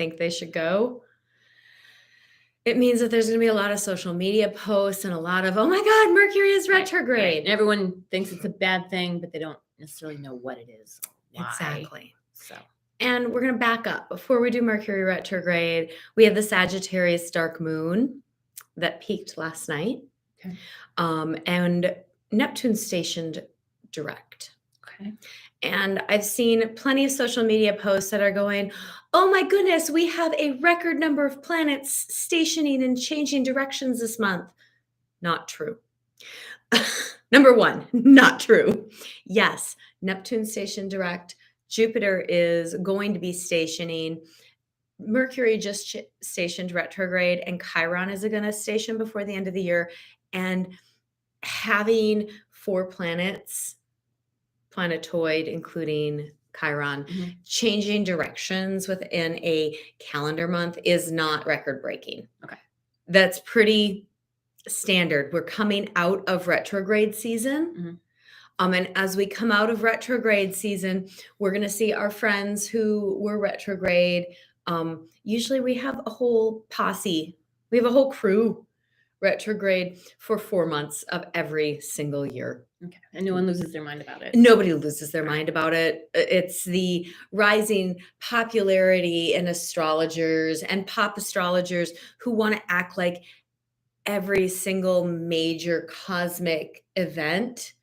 think they should go, it means that there's going to be a lot of social media posts and a lot of, oh my God, Mercury is retrograde. Right. And everyone thinks it's a bad thing, but they don't necessarily know what it is. Why. Exactly. So, and we're going to back up. Before we do Mercury retrograde, we have the Sagittarius Dark Moon that peaked last night. Okay. And Neptune stationed direct. Okay. And I've seen plenty of social media posts that are going, oh my goodness, we have a record number of planets stationing and changing directions this month. Not true. Number one, not true. Yes, Neptune stationed direct. Jupiter is going to be stationing. Mercury just stationed retrograde, and Chiron is going to station before the end of the year. And having 4 planets, planetoid, including Chiron, changing directions within a calendar month is not record breaking. Okay. That's pretty standard. We're coming out of retrograde season. And as we come out of retrograde season, we're going to see our friends who were retrograde. Usually we have a whole posse. We have a whole crew retrograde for 4 months of every single year. Okay. And no one loses their mind about it. Nobody loses their mind about it. It's the rising popularity in astrologers and pop astrologers who want to act like every single major cosmic event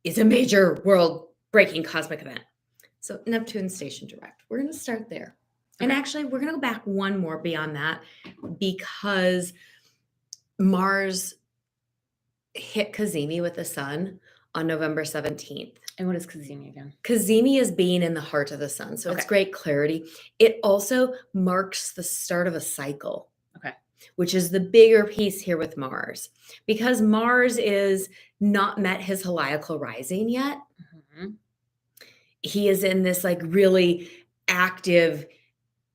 is a major world-breaking cosmic event. So Neptune station direct. We're going to start there. And actually, we're going to go back one more beyond that because Mars hit Cazimi with the sun on November 17th. And what is Cazimi again? Cazimi is being in the heart of the sun. So it's great clarity. It also marks the start of a cycle. Okay. Which is the bigger piece here with Mars. Because Mars is not met his heliacal rising yet. He is in this like really active,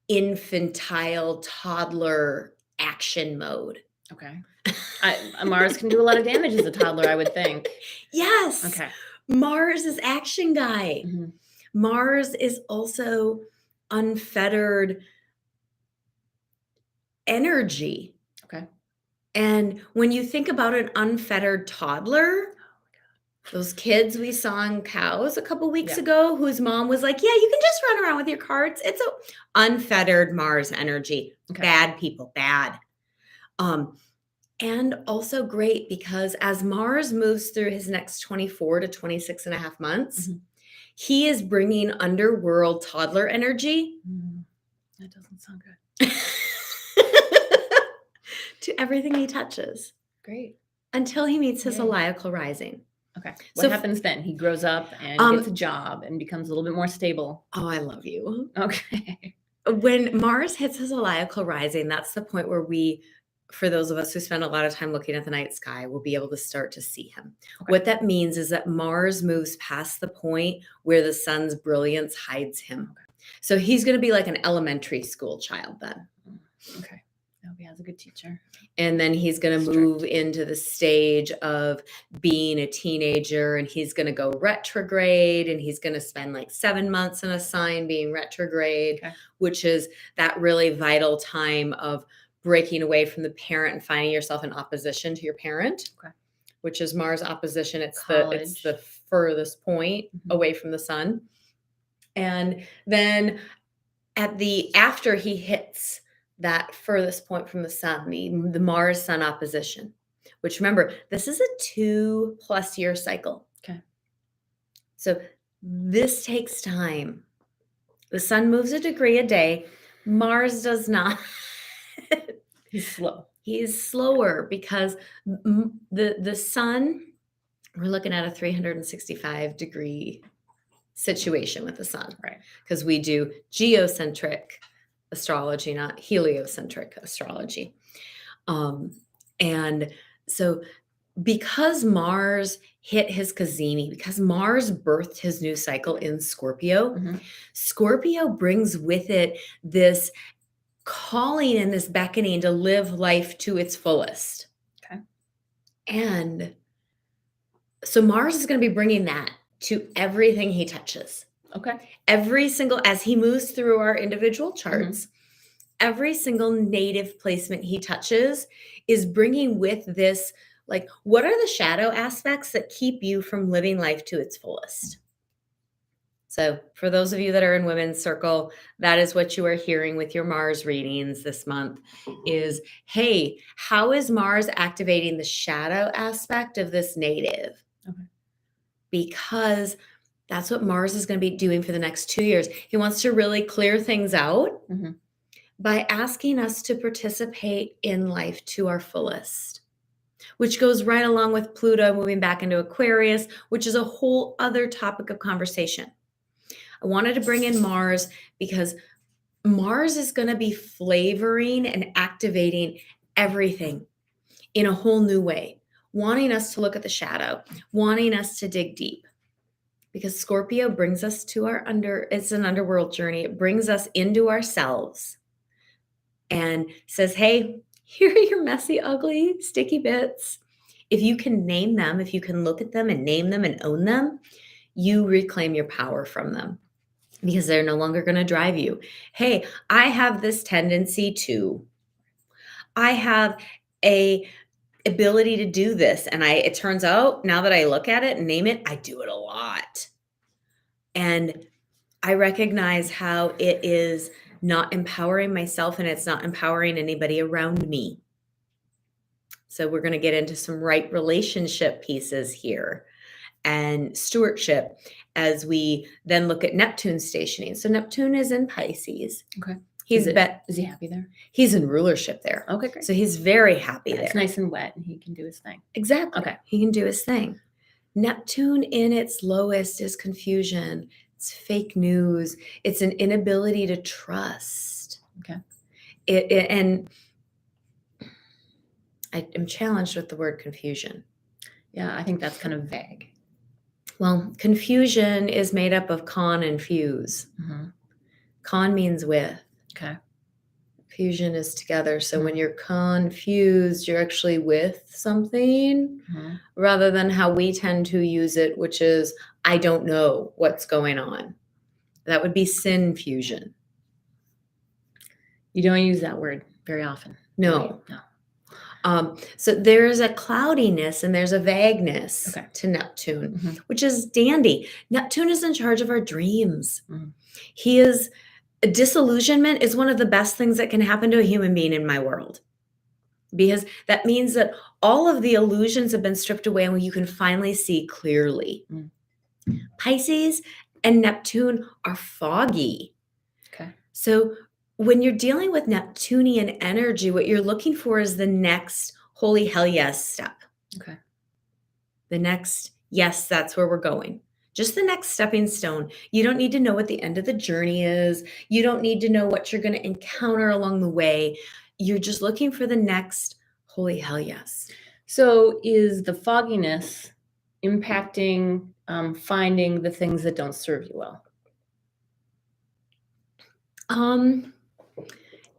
infantile, toddler action mode. Okay. Mars can do a lot of damage as a toddler, I would think. Yes. Okay. Mars is action guy. Mars is also unfettered energy. Okay. And when you think about an unfettered toddler, those kids we saw in Cows a couple weeks ago, whose mom was like, yeah, you can just run around with your cards. It's a unfettered Mars energy. Okay. Bad people, bad. And also great because as Mars moves through his next 24 to 26 and a half months, he is bringing underworld toddler energy. That doesn't sound good. To everything he touches. Great. Until he meets his heliacal rising. Okay. What happens then? He grows up and gets a job and becomes a little bit more stable. Oh, I love you. Okay. When Mars hits his heliacal rising, that's the point where we, for those of us who spend a lot of time looking at the night sky, will be able to start to see him. Okay. What that means is that Mars moves past the point where the sun's brilliance hides him. Okay. So he's going to be like an elementary school child then. Okay. I hope he has a good teacher. And then he's going to move into the stage of being a teenager, and he's going to go retrograde, and he's going to spend like 7 months in a sign being retrograde, which is that really vital time of breaking away from the parent and finding yourself in opposition to your parent, which is Mars opposition. It's the furthest point away from the sun. And then after he hits that furthest point from the sun, the Mars sun opposition, which remember, this is a 2+ year cycle. Okay. So this takes time. The sun moves a degree a day. Mars does not. He's slow. He's slower because the sun, we're looking at a 365-degree situation with the sun. Right. Because we do geocentric astrology, not heliocentric astrology. And so because Mars hit his Cazimi, because Mars birthed his new cycle in Scorpio, Scorpio brings with it this calling and this beckoning to live life to its fullest. Okay. And so Mars is going to be bringing that to everything he touches. Okay. Every single, as he moves through our individual charts, every single native placement he touches is bringing with this, like, what are the shadow aspects that keep you from living life to its fullest? So, for those of you that are in Women's Circle, that is what you are hearing with your Mars readings this month is, hey, how is Mars activating the shadow aspect of this native? Okay. Because that's what Mars is going to be doing for the next 2 years. He wants to really clear things out Mhm. by asking us to participate in life to our fullest, which goes right along with Pluto moving back into Aquarius, which is a whole other topic of conversation. I wanted to bring in Mars because Mars is going to be flavoring and activating everything in a whole new way, wanting us to look at the shadow, wanting us to dig deep. Because Scorpio brings us to it's an underworld journey. It brings us into ourselves and says, hey, here are your messy, ugly, sticky bits. If you can name them, if you can look at them and name them and own them, you reclaim your power from them because they're no longer going to drive you. Hey, I have this tendency to, I have a ability to do this. And it turns out now that I look at it and name it, I do it a lot. And I recognize how it is not empowering myself and it's not empowering anybody around me. So we're going to get into some right relationship pieces here and stewardship as we then look at Neptune stationing. So Neptune is in Pisces. Okay. Is he happy there? He's in rulership there. Okay, great. So he's very happy there. It's nice and wet and he can do his thing. Exactly. Okay. He can do his thing. Neptune in its lowest is confusion. It's fake news. It's an inability to trust. Okay. And I am challenged with the word confusion. Yeah, I think that's kind of vague. Well, confusion is made up of con and fuse. Mm-hmm. Con means with. Okay. Fusion is together. So when you're confused, you're actually with something rather than how we tend to use it, which is, I don't know what's going on. That would be sin fusion. You don't use that word very often. No. No. So there's a cloudiness and there's a vagueness to Neptune, which is dandy. Neptune is in charge of our dreams. Disillusionment is one of the best things that can happen to a human being in my world, because that means that all of the illusions have been stripped away and you can finally see clearly. Pisces and Neptune are foggy. Okay. So when you're dealing with Neptunian energy, what you're looking for is the next holy hell yes step. Okay. The next, yes, that's where we're going. Just the next stepping stone. You don't need to know what the end of the journey is. You don't need to know what you're going to encounter along the way. You're just looking for the next holy hell yes. So is the fogginess impacting finding the things that don't serve you well?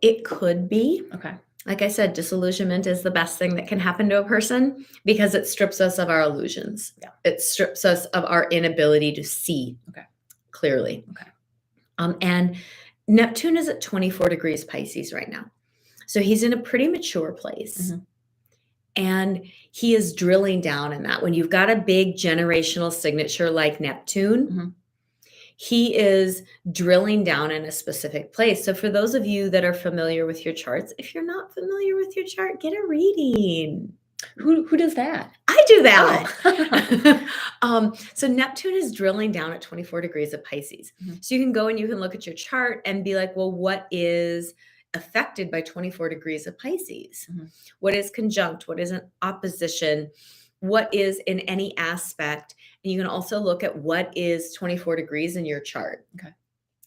It could be. Okay. Like I said, disillusionment is the best thing that can happen to a person because it strips us of our illusions. Yeah. It strips us of our inability to see clearly. Okay. And Neptune is at 24 degrees Pisces right now. So he's in a pretty mature place. And he is drilling down in that. When you've got a big generational signature like Neptune, he is drilling down in a specific place. So for those of you that are familiar with your charts, if you're not familiar with your chart, get a reading. Who does that? I do that. Oh. So Neptune is drilling down at 24 degrees of Pisces. So you can go and you can look at your chart and be like, well, what is affected by 24 degrees of Pisces? What is conjunct? What is an opposition? What is in any aspect? And you can also look at what is 24 degrees in your chart. Okay.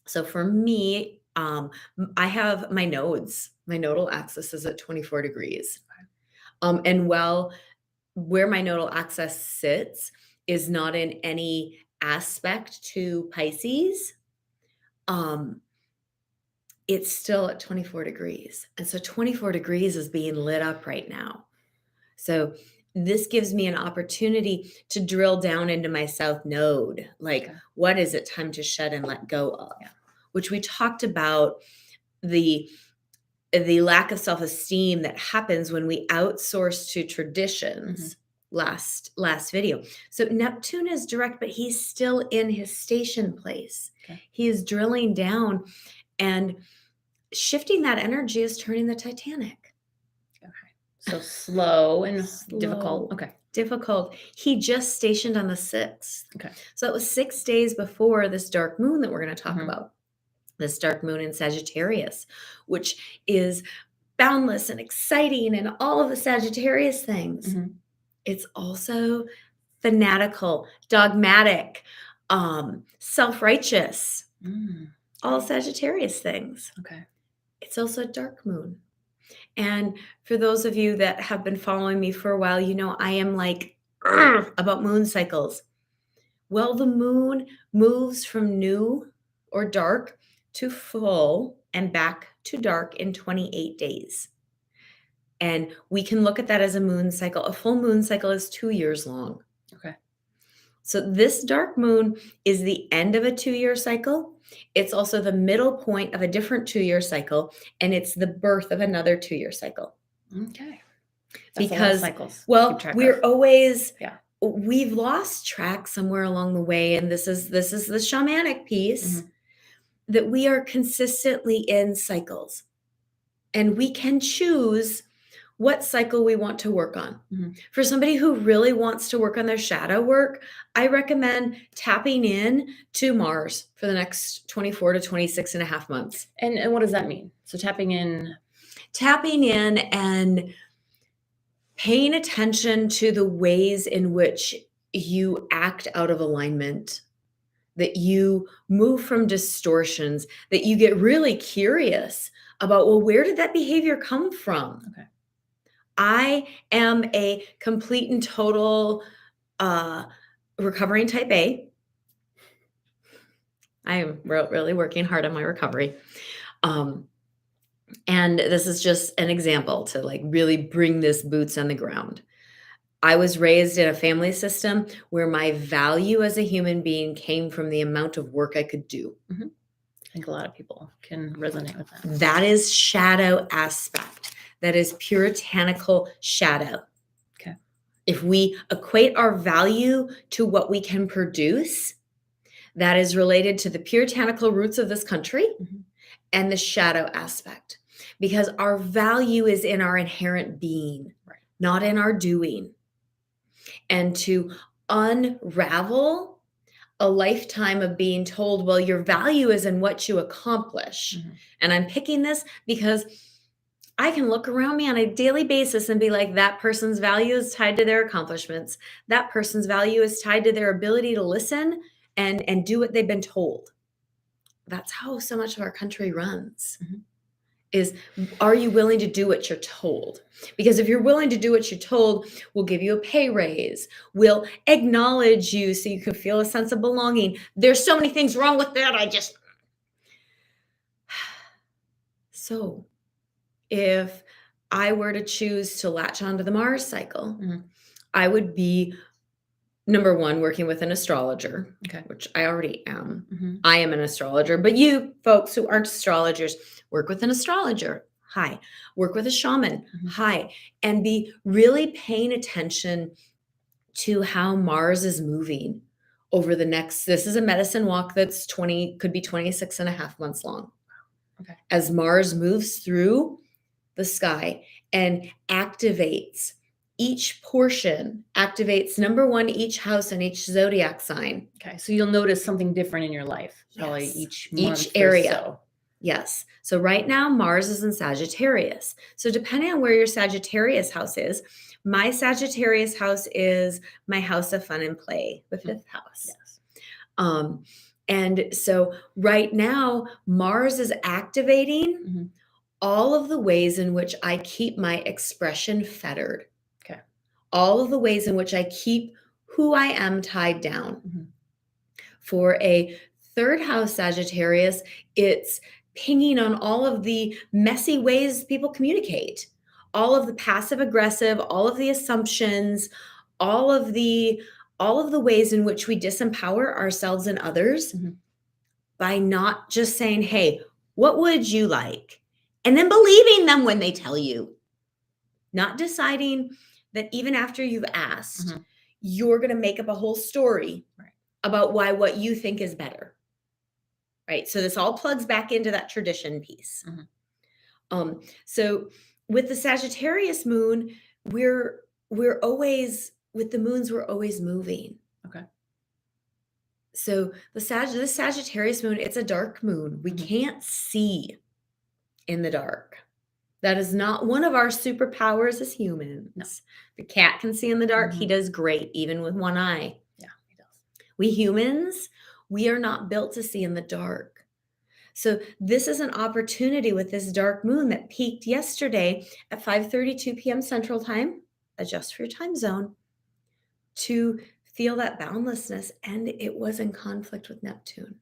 So for me, I have my nodes. My nodal axis is at 24 degrees. Okay. And where my nodal axis sits is not in any aspect to Pisces. It's still at 24 degrees. And so 24 degrees is being lit up right now. So this gives me an opportunity to drill down into my South Node. Like, what is it time to shed and let go of? Which we talked about the the lack of self-esteem that happens when we outsource to traditions. Last video. So Neptune is direct, but he's still in his station place. Okay. He is drilling down, and shifting that energy is turning the Titanic. Okay. So slow and difficult. Slow. Okay. Difficult. He just stationed on the 6th. Okay. So it was 6 days before this dark moon that we're going to talk Mhm. about. This dark moon in Sagittarius, which is boundless and exciting and all of the Sagittarius things. Mhm. It's also fanatical, dogmatic, self-righteous, all Sagittarius things. Okay. It's also a dark moon. And for those of you that have been following me for a while, you know I am like about moon cycles. Well, the moon moves from new or dark to full and back to dark in 28 days. And we can look at that as a moon cycle. A full moon cycle is 2 years long. Okay. So this dark moon is the end of a 2-year cycle. It's also the middle point of a different 2-year cycle, and it's the birth of another 2-year cycle. Okay. That's Because, a lot of cycles. to well, keep track we're of. always, Yeah. we've lost track somewhere along the way, and this is the shamanic piece, Mhm. that we are consistently in cycles, and we can choose what cycle we want to work on. Mhm. For somebody who really wants to work on their shadow work, I recommend tapping in to Mars for the next 24 to 26 and a half months. And what does that mean? So tapping in. Tapping in and paying attention to the ways in which you act out of alignment, that you move from distortions, that you get really curious about, well, where did that behavior come from? Okay. I am a complete and total recovering type A. I am really working hard on my recovery. And this is just an example to like really bring this boots on the ground. I was raised in a family system where my value as a human being came from the amount of work I could do. I think a lot of people can resonate with that. That is shadow aspect. That is puritanical shadow. Okay. If we equate our value to what we can produce, that is related to the puritanical roots of this country and the shadow aspect. Because our value is in our inherent being, Right. not in our doing. And to unravel a lifetime of being told, well, your value is in what you accomplish. And I'm picking this because I can look around me on a daily basis and be like, that person's value is tied to their accomplishments. That person's value is tied to their ability to listen and do what they've been told. That's how so much of our country runs. Is, are you willing to do what you're told? Because if you're willing to do what you're told, we'll give you a pay raise. We'll acknowledge you so you can feel a sense of belonging. There's so many things wrong with that. So if I were to choose to latch onto the Mars cycle, I would be, number one, working with an astrologer, which I already am. I am an astrologer, but you folks who aren't astrologers, work with an astrologer. Hi. Work with a shaman. Hi. And be really paying attention to how Mars is moving over the next, this is a medicine walk that's could be 26 and a half months long. As Mars moves through the sky and activates each portion, activates number one, each house and each zodiac sign. Okay. So you'll notice something different in your life, probably each month, each area. Or so. Yes. So right now, Mars is in Sagittarius. So depending on where your Sagittarius house is, my Sagittarius house is my house of fun and play, the 5th house. Yes. And so right now, Mars is activating all of the ways in which I keep my expression fettered. Okay. All of the ways in which I keep who I am tied down. For a 3rd house Sagittarius, it's pinging on all of the messy ways people communicate, all of the passive aggressive, all of the assumptions, all of the ways in which we disempower ourselves and others by not just saying, hey, what would you like? and then believing them when they tell you. Not deciding that even after you've asked, Mhm. you're going to make up a whole story Right. about why what you think is better. Right? So this all plugs back into that tradition piece. So with the Sagittarius moon, we're always, with the moons, we're always moving. Okay. So this Sagittarius moon, it's a dark moon. We Mhm. can't see in the dark. That is not one of our superpowers as humans. No. The cat can see in the dark. He Mhm. does great, even with one eye. Yeah, he does. We humans, we are not built to see in the dark. So this is an opportunity with this dark moon that peaked yesterday at 5:32 p.m. Central Time. Adjust for your time zone to feel that boundlessness. And it was in conflict with Neptune.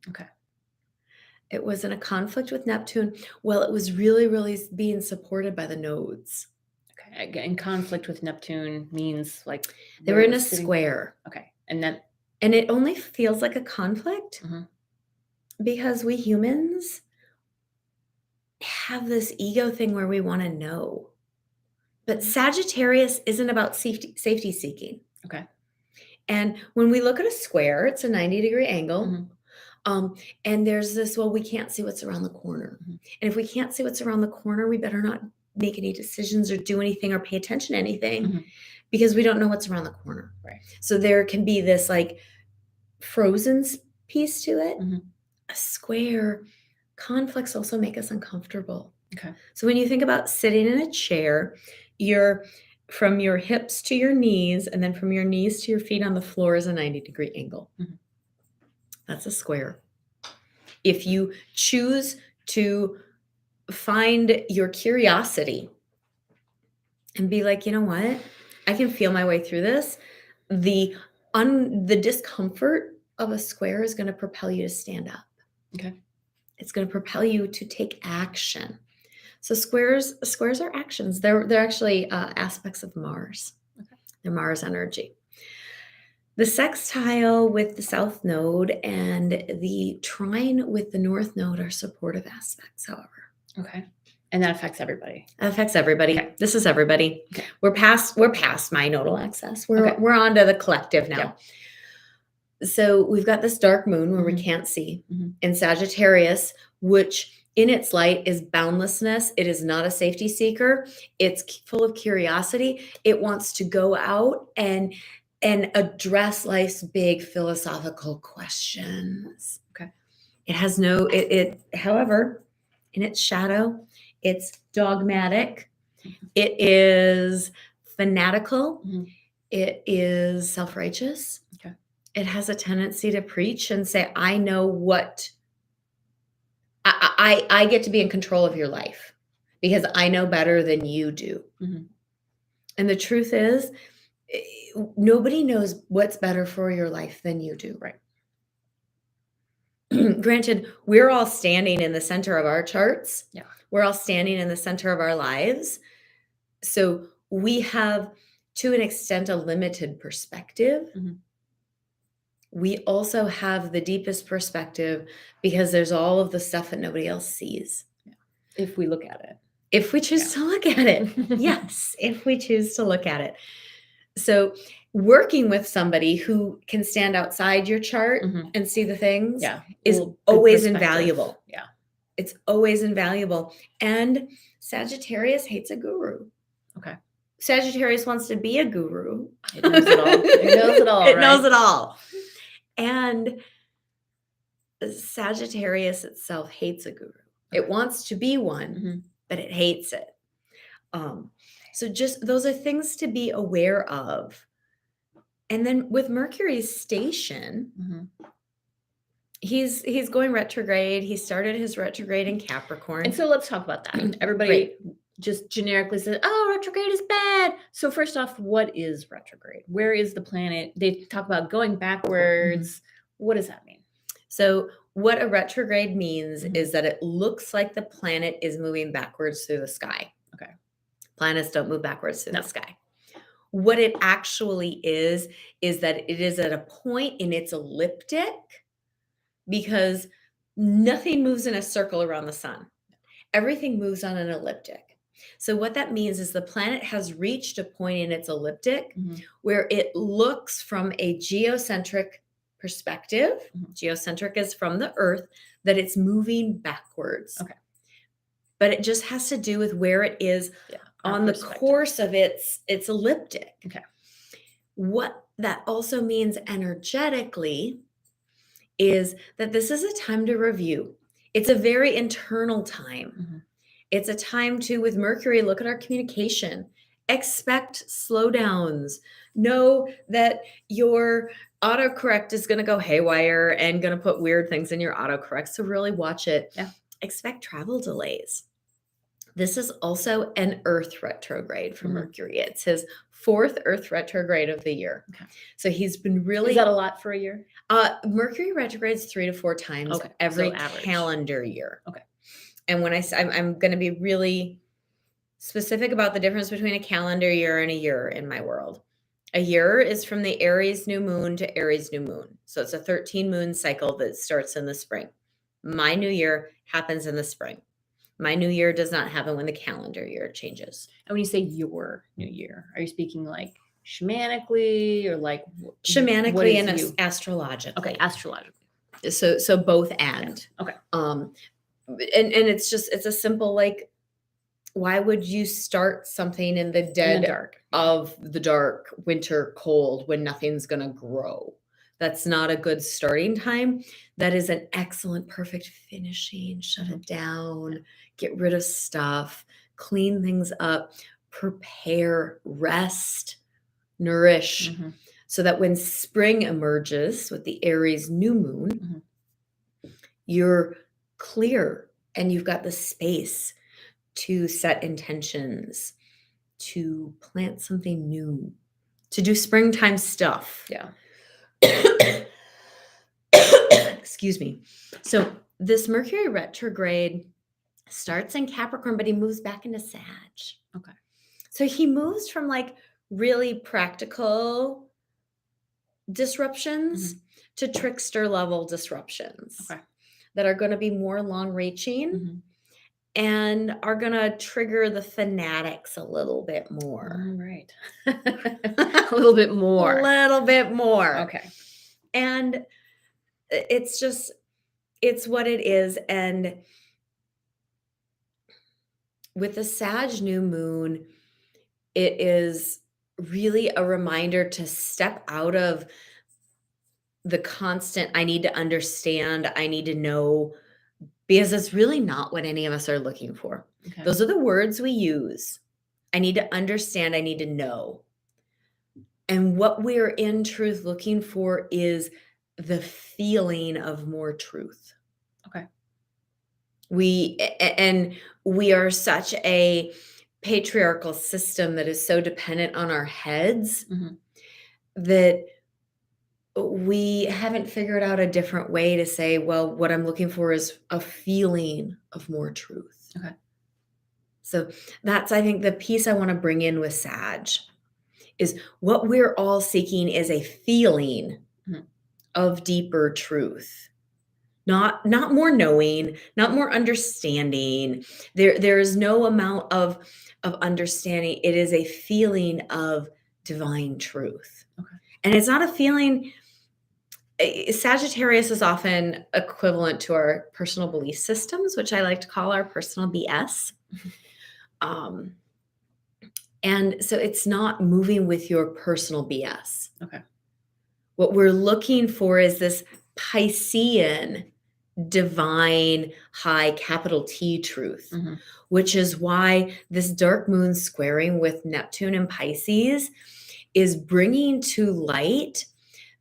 Okay. It was in a conflict with Neptune. Well, it was really, really being supported by the nodes. Okay. In conflict with Neptune means like They where were it in a was sitting? square. Okay. And then And it only feels like a conflict Mhm. because we humans have this ego thing where we want to know. But Sagittarius isn't about safety seeking. Okay. And when we look at a square, it's a 90-degree angle. Mhm. And there's this, well, we can't see what's around the corner. Mhm. And if we can't see what's around the corner, we better not make any decisions or do anything or pay attention to anything Mhm. because we don't know what's around the corner. Right. So there can be this like frozen piece to it. Mhm. A square, conflicts also make us uncomfortable. Okay. So when you think about sitting in a chair, you're from your hips to your knees, and then from your knees to your feet on the floor is a 90-degree angle. Mhm. That's a square. If you choose to find your curiosity and be like, you know what, I can feel my way through this, the discomfort of a square is going to propel you to stand up. Okay. It's going to propel you to take action. So squares are actions. They're actually aspects of Mars. Okay. They're Mars energy. The sextile with the south node and the trine with the north node are supportive aspects, however. Okay. And that affects everybody. That affects everybody. Okay. This is everybody. Okay. We're past my nodal axis. We're on to the collective now. Yeah. So we've got this dark moon where we Mhm. can't see Mhm. in Sagittarius, which in its light is boundlessness. It is not a safety seeker. It's full of curiosity. It wants to go out and address life's big philosophical questions. Okay. It has however, in its shadow, it's dogmatic. Mhm. It is fanatical. Mhm. It is self-righteous. Okay. It has a tendency to preach and say, I know what I get to be in control of your life because I know better than you do. Mhm. And the truth is, nobody knows what's better for your life than you do. Right. Granted, we're all standing in the center of our charts. Yeah. We're all standing in the center of our lives. So we have, to an extent, a limited perspective. Mhm. We also have the deepest perspective because there's all of the stuff that nobody else sees. Yeah. If we look at it. If we choose to look at it. Yes, if we choose to look at it. So working with somebody who can stand outside your chart Mhm. and see the things Yeah. is Well, good always perspective. invaluable. Yeah. It's always invaluable. And Sagittarius hates a guru. Okay. Sagittarius wants to be a guru. It knows it all. It knows it all, It right? knows it all. And Sagittarius itself hates a guru. It wants to be one, Mhm. but it hates it. So just those are things to be aware of. And then with Mercury's station, Mhm. he's going retrograde. He started his retrograde in Capricorn. And so let's talk about that. Everybody just generically says, oh, retrograde is bad. So first off, what is retrograde? Where is the planet? They talk about going backwards. What does that mean? So what a retrograde means Mhm. is that it looks like the planet is moving backwards through the sky. Okay. Planets don't move backwards through No. the sky. What it actually is that it is at a point in its elliptic because nothing moves in a circle around the sun. everything moves on an elliptic. So what that means is the planet has reached a point in its elliptic where it looks from a geocentric perspective. Geocentric is from the Earth, that it's moving backwards. Okay. But it just has to do with where it is on the course of its elliptic. Okay. What that also means energetically is that this is a time to review. It's a very internal time. It's a time to, with Mercury, look at our communication. Expect slowdowns. Know that your autocorrect is going to go haywire and going to put weird things in your autocorrect. So really watch it. Yeah. Expect travel delays. This is also an Earth retrograde for Mercury. It's his 4th Earth retrograde of the year. Okay. So he's been really... Is that a lot for a year? Mercury retrogrades 3 to 4 times every calendar year. Okay. And when I'm going to be really specific about the difference between a calendar year and a year in my world. A year is from the Aries new moon to Aries new moon. So it's a 13 moon cycle that starts in the spring. My new year happens in the spring. My new year does not happen when the calendar year changes. And when you say your new year, are you speaking like shamanically or like shamanically and astrologically? Okay, astrologically. So both and. Yeah. Okay. And it's a simple, like, why would you start something in the dark of the dark winter cold when nothing's going to grow? That's not a good starting time. That is an excellent, perfect finishing. Shut it down, get rid of stuff, clean things up, prepare, rest, nourish, so that when spring emerges with the Aries new moon, you're clear and you've got the space to set intentions, to plant something new, to do springtime stuff. Yeah. Excuse me. So this Mercury retrograde starts in Capricorn, but he moves back into Sag. Okay. So he moves from like really practical disruptions to trickster level disruptions that are going to be more long reaching and are going to trigger the fanatics a little bit more. All right. A little bit more. A little bit more. Okay. And it's what it is. And with the Sag new moon, it is really a reminder to step out of the constant, I need to understand, I need to know, because it's really not what any of us are looking for. Okay. Those are the words we use. I need to understand, I need to know. And what we're in truth looking for is the feeling of more truth. Okay. We are such a patriarchal system that is so dependent on our heads that we haven't figured out a different way to say, well, what I'm looking for is a feeling of more truth. Okay. So that's, I think, the piece I want to bring in with Sag is what we're all seeking is a feeling of deeper truth. Not more knowing, not more understanding. There is no amount of understanding. It is a feeling of divine truth. Okay. And it's not a feeling. Sagittarius is often equivalent to our personal belief systems, which I like to call our personal BS. And so it's not moving with your personal BS. Okay. What we're looking for is this Piscean divine high capital T truth, which is why this dark moon squaring with Neptune and Pisces is bringing to light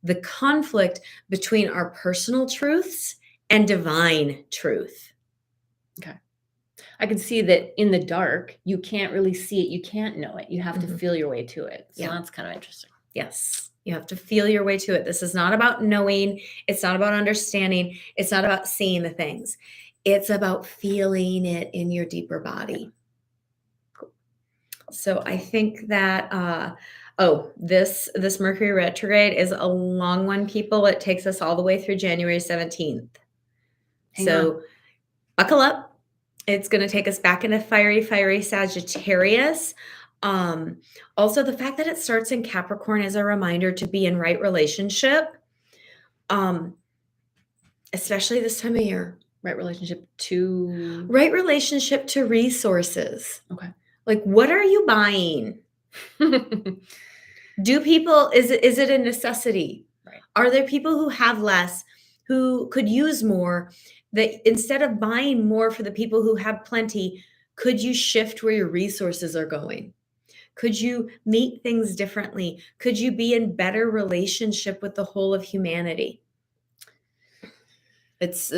the conflict between our personal truths and divine truth. Okay. I can see that in the dark, you can't really see it. You can't know it. You have to feel your way to it. So that's kind of interesting. Yes. You have to feel your way to it. This is not about knowing. It's not about understanding. It's not about seeing the things. It's about feeling it in your deeper body. Cool. So I think that, this Mercury retrograde is a long one, people. It takes us all the way through January 17th. Buckle up. It's going to take us back into fiery Sagittarius. Also, the fact that it starts in Capricorn is a reminder to be in right relationship, especially this time of year. Right relationship to Right relationship to resources. Okay. Like, what are you buying? Do people, is it a necessity? Right. Are there people who have less, who could use more, that instead of buying more for the people who have plenty, could you shift where your resources are going? Could you meet things differently? Could you be in better relationship with the whole of humanity? It's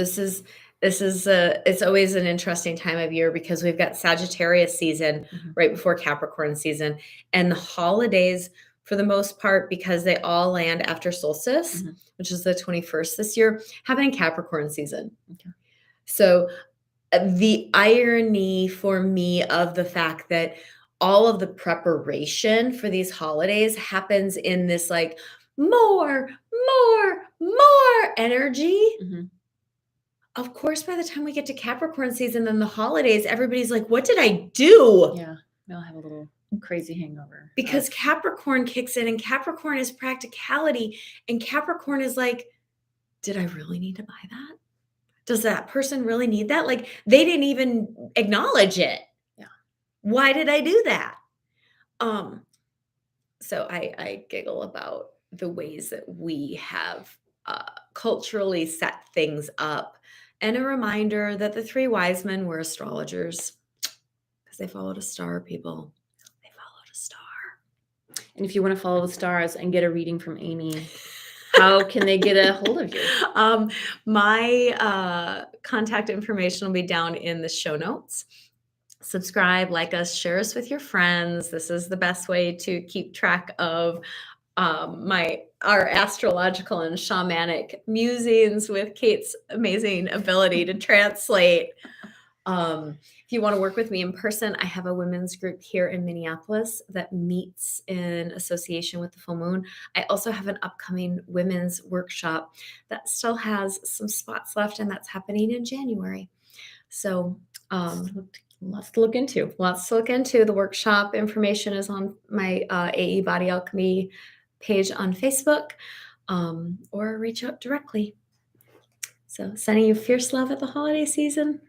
always an interesting time of year because we've got Sagittarius season right before Capricorn season, and the holidays, for the most part, because they all land after solstice, which is the 21st this year, happen in Capricorn season. Okay. So the irony for me of the fact that all of the preparation for these holidays happens in this like more energy. Of course, by the time we get to Capricorn season and the holidays, everybody's like, what did I do? Yeah, they'll have a little crazy hangover. Because Capricorn kicks in, and Capricorn is practicality, and Capricorn is like, did I really need to buy that? Does that person really need that? Like, they didn't even acknowledge it. Yeah. Why did I do that? So I giggle about the ways that we have culturally set things up, and a reminder that the three wise men were astrologers because they followed a star, people. They followed a star. And if you want to follow the stars and get a reading from Amy, how can they get a hold of you? My contact information will be down in the show notes. Subscribe, like us, share us with your friends. This is the best way to keep track of our astrological and shamanic musings with Kate's amazing ability to translate. If you want to work with me in person, I have a women's group here in Minneapolis that meets in association with the full moon. I also have an upcoming women's workshop that still has some spots left, and that's happening in January. So lots to look into. Lots to look into. The workshop information is on my AE Body Alchemy page on Facebook, or reach out directly. So sending you fierce love at the holiday season.